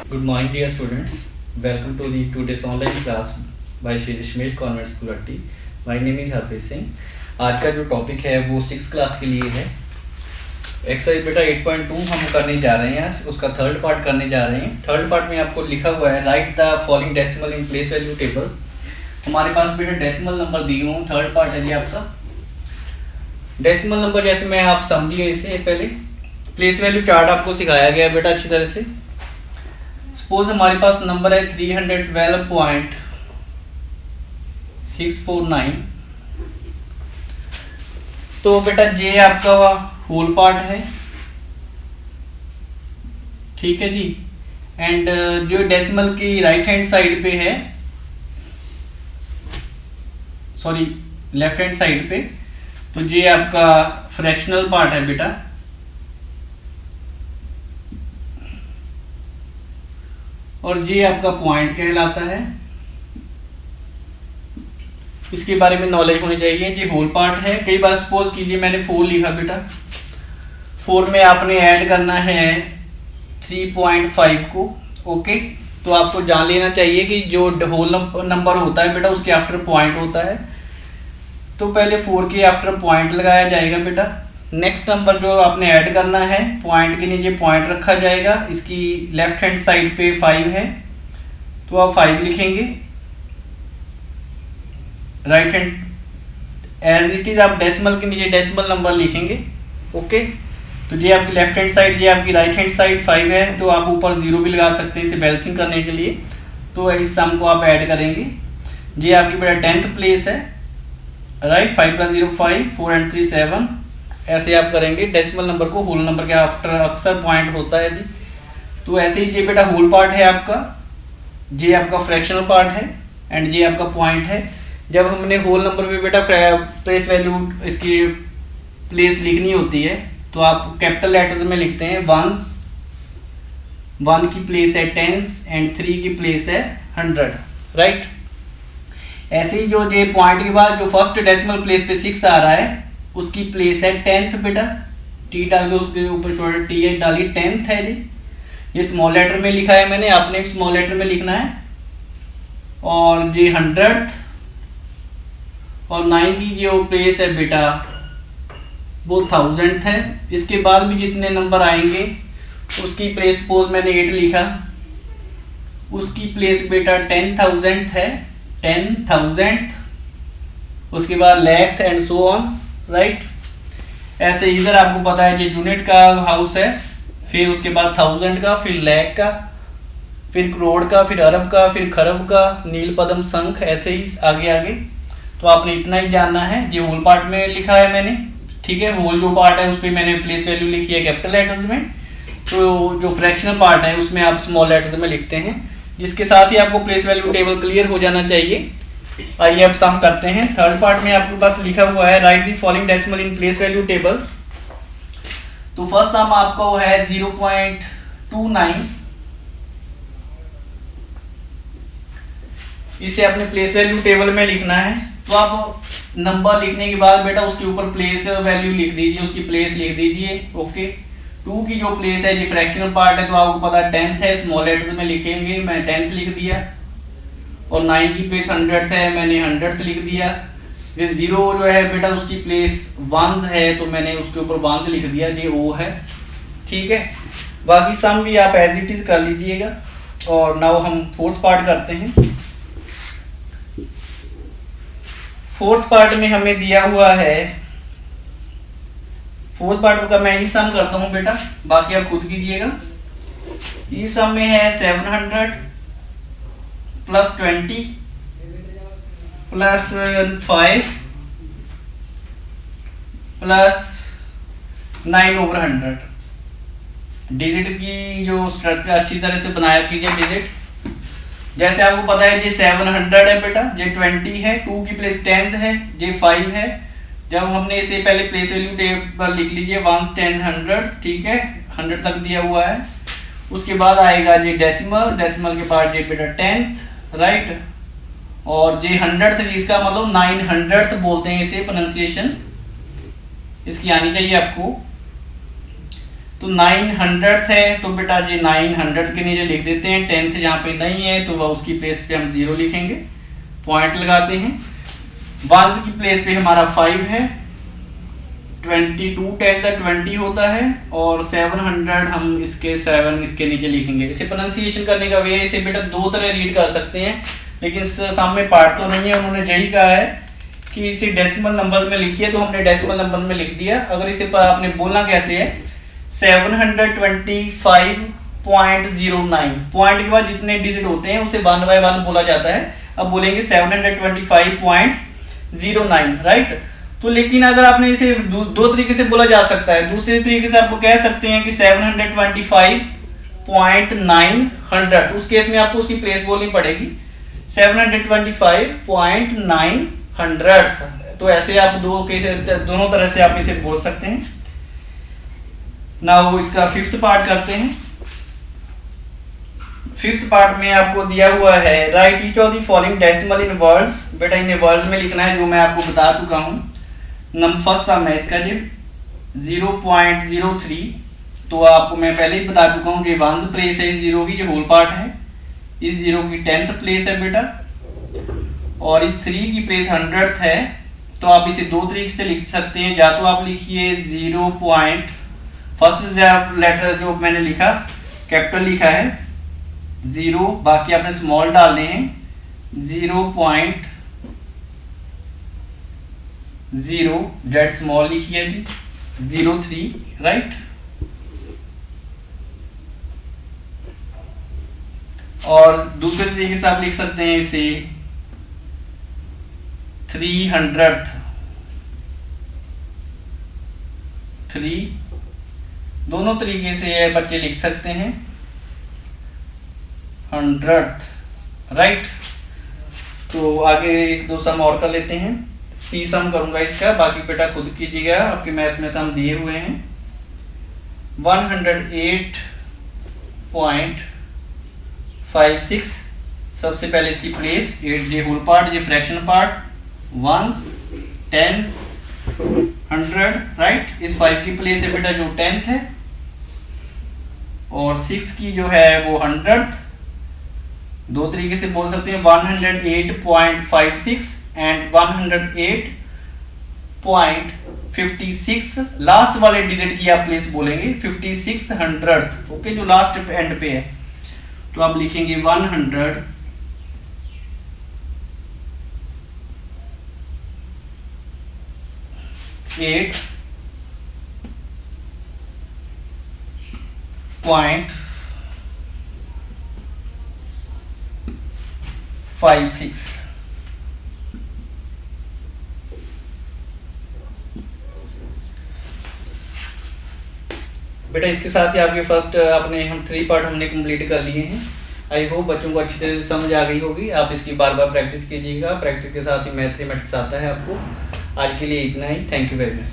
Good morning, dear students. Welcome to the today's online class by Shri Ishmael Convent School Atti. My name is Harpreet Singh. आज का जो topic है वो 6th class के लिए है। एक्सरसाइज बेटा 8.2 हम करने जा रहे हैं आज, उसका थर्ड पार्ट करने जा रहे हैं। थर्ड पार्ट में आपको लिखा हुआ है right the following decimal in place value table. हमारे पास बेटा डेसिमल नंबर दिए हुए हैं, थर्ड पार्ट है जी आपका। डेसिमल नंबर जैसे मैं आप समझिए इसे पहले प्लेस वैल्यू चार्ट आपको सिखाया गया है बेटा अच्छी तरह से। सपोज हमारे पास नंबर है 312.649, तो बेटा जे आपका होल पार्ट है, ठीक है जी। एंड जो डेसिमल की राइट हैंड साइड पे है, सॉरी लेफ्ट हैंड साइड पे, तो ये आपका फ्रैक्शनल पार्ट है बेटा। और ये आपका पॉइंट कहलाता है। इसके बारे में नॉलेज होनी चाहिए। ये होल पार्ट है। कई बार सपोज कीजिए मैंने 4 लिखा बेटा, 4 में आपने ऐड करना है 3.5 को, ओके। तो आपको जान लेना चाहिए कि जो होल नंबर होता है बेटा उसके आफ्टर पॉइंट होता है, तो पहले 4 के आफ्टर पॉइंट लगाया जाएगा बेटा। नेक्स्ट नंबर जो आपने ऐड करना है पॉइंट के नीचे पॉइंट रखा जाएगा। इसकी लेफ्ट हैंड साइड पे 5 है, तो आप 5 लिखेंगे। Right hand as it is आप डेसिमल के नीचे डेसिमल नंबर लिखेंगे, ओके। तो ये आपकी लेफ्ट हैंड साइड, ये आपकी राइट हैंड साइड 5 है, तो आप ऊपर 0 भी लगा सकते हैं इसे बैलेंसिंग करने के लिए। तो इस सम को आप ऐड करेंगे। ये आपकी बेटा 10th प्लेस है, राइट। 5 + 0 5, 4 and 3 7, ऐसे आप करेंगे। डेसिमल नंबर को होल नंबर के आफ्टर अक्सर पॉइंट होता है जी। तो ऐसे ही ये बेटा होल पार्ट है आपका, ये आपका फ्रैक्शनल पार्ट है, एंड ये आपका पॉइंट है। जब हमने होल नंबर में बेटा प्लेस वैल्यू इसकी प्लेस लिखनी होती है, तो आप कैपिटल लेटर्स में लिखते हैं। 1 की प्लेस है 10s एंड 3 की प्लेस है 100, राइट। ऐसे ही जो ये पॉइंट के बाद जो फर्स्ट डेसिमल प्लेस पे 6 आ रहा है उसकी प्लेस है 10th बेटा। टी डाल के उसके ऊपर छोटा टी एच डाली, 10th है जी। ये स्मॉल लेटर में लिखा है मैंने, आपने स्मॉल लेटर में लिखना है। और ये 100th और 9 की जो प्लेस है बेटा वो 1000th है। इसके बाद भी जितने नंबर आएंगे उसकी प्लेस, सपोज मैंने 8 लिखा, उसकी प्लेस बेटा 10,000th है, 10,000th। उसके बाद lakh and so on, right. ऐसे इधर आपको पता है ये यूनिट का हाउस है, फिर उसके बाद 1000 का, फिर लाख का, फिर करोड़ का, फिर अरब का, फिर खरब का, नील पद्म शंख, ऐसे ही आगे आगे। तो आपने इतना ही जानना है। ये होल पार्ट में लिखा है मैंने, ठीक है। होल जो पार्ट है उस पर मैंने प्लेस वैल्यू लिखी है कैपिटल लेटर्स में, तो जो फ्रैक्शनल पार्ट है उसमें आप स्मॉल लेटर्स में लिखते हैं। जिसके साथ ही आपको प्लेस वैल्यू टेबल क्लियर हो जाना चाहिए। आइए अब सम करते हैं। थर्ड पार्ट में आपके पास लिखा हुआ है right the following decimal in place value table. तो फर्स्ट सम आपका वो है 0.29। इसे अपने प्लेस वैल्यू टेबल में लिखना है। तो आप नंबर लिखने के बाद बेटा उसके ऊपर प्लेस वैल्यू लिख दीजिए, उसकी प्लेस लिख दीजिए, ओके। 2 की जो प्लेस है जी फ्रैक्शनल पार्ट है, तो आपको पता है 10th है, स्मॉल लेटर्स में लिखेंगे, मैं 10th लिख दिया। और 9 की प्लेस 100th है, मैंने 100th लिख दिया। फिर 0 जो है बेटा उसकी प्लेस 1s है, तो मैंने उसके ऊपर 1s लिख दिया, ये O है, ठीक है। बाकी सम भी आप एज इट इज कर लीजिएगा। और नाउ हम फोर्थ पार्ट करते हैं। फोर्थ पार्ट में हमें दिया हुआ है, फोर्थ पार्ट का मैं ही सम करता हूं बेटा, बाकी आप खुद कीजिएगा। इस सम में है 700 + 20 + 5 + 9/100। डिजिट की जो स्ट्रक्चर अच्छी तरह से बनाया कीजिए डिजिट। जैसे आपको पता है ये 700 है बेटा, ये 20 है, 2 की प्लेस 10 है, ये 5 है। जब हमने इसे पहले प्लेस वैल्यू टेबल लिख लीजिए 1s 10 100, ठीक है, 100 तक दिया हुआ है। उसके बाद आएगा ये डेसिमल, डेसिमल के बाद ये बेटा 10th, राइट। और ये 100th, इसका मतलब 900th बोलते हैं इसे, प्रोनाउंसिएशन इसकी आनी चाहिए आपको। तो 900 है तो बेटा जी 900 के नीचे लिख देते हैं। 10th जहाँ पे नहीं है तो वह उसकी प्लेस पे हम 0 लिखेंगे, पॉइंट लगाते हैं। 1 की प्लेस पे हमारा 5 है, 22 10 का 20 होता है, और 700 हम इसके 7 इसके नीचे लिखेंगे। इसे प्रोनाउंसिएशन करने का वे है, इसे बेटा दो तरह रीड कर सकते हैं, लेकिन सामने पार्ट तो नहीं है। उन्होंने यही कहा है कि इसे डेसिमल नंबर में लिखिए, तो हमने डेसिमल नंबर में लिख दिया। अगर इसे आपने बोलना कैसे है, 725.09, पॉइंट के बाद जितने डिजिट होते हैं उसे 1 by 1 बोला जाता है। अब बोलेंगे 725.09, राइट। तो लेकिन अगर आपने इसे दो तरीके से बोला जा सकता है। दूसरे तरीके से आपको कह सकते हैं कि 725.900, उस केस में आपको उसकी प्लेस बोलनी पड़ेगी 725.900। तो ऐसे आप दोनों तरह से आप इसे बोल सकते हैं। नाउ इसका 5th पार्ट करते हैं। 5th पार्ट में आपको दिया हुआ है right each of the following decimal in words. बेटा इन्हें वर्ड्स में लिखना है, जो मैं आपको बता चुका हूँ। फर्स्ट सम है इसका जी 0.03, तो आपको मैं पहले ही बता चुका हूँ कि 1th प्लेस है इस 0 की, जो होल पार्ट है। इस 0 की 10th प्लेस है बेटा, और इस 3 की प्लेस 100th है। तो आप इसे दो तरीके से लिख सकते हैं, या तो आप लिखिए 0. फर्स्ट लेटर जो मैंने लिखा कैपिटल लिखा है 0, बाकी आपने स्मॉल डालने हैं 0.0, जेड स्मॉल लिखिए जी 03, राइट। और दूसरे तरीके से आप लिख सकते हैं इसे 300th, 3, दोनों तरीके से बच्चे लिख सकते हैं 100th, राइट। तो आगे एक दो सम और कर लेते हैं। सी सम करूंगा इसका, बाकी बेटा खुद कीजिएगा, आपके मैथ्स में सम दिए हुए हैं। 108.56, सबसे पहले इसकी प्लेस 8 जे होल पार्ट, जे fraction part, 1s 10s 100, right. इस 5 की प्लेस है बेटा जो 10th है, और 6 की जो है वो 100th। दो तरीके से बोल सकते हैं 108.56 एंड 108.56। लास्ट वाले डिजिट की आप प्लेस बोलेंगे 5600th, ओके, जो लास्ट एंड पे है। तो आप लिखेंगे 108.56। बेटा इसके साथ ही आपके फर्स्ट हम 3 पार्ट हमने कंप्लीट कर लिए हैं। आई होप बच्चों को अच्छी तरह से समझ आ गई होगी। आप इसकी बार बार प्रैक्टिस कीजिएगा, प्रैक्टिस के साथ ही मैथमेटिक्स आता है आपको। आज के लिए इतना ही, थैंक यू वेरी मच।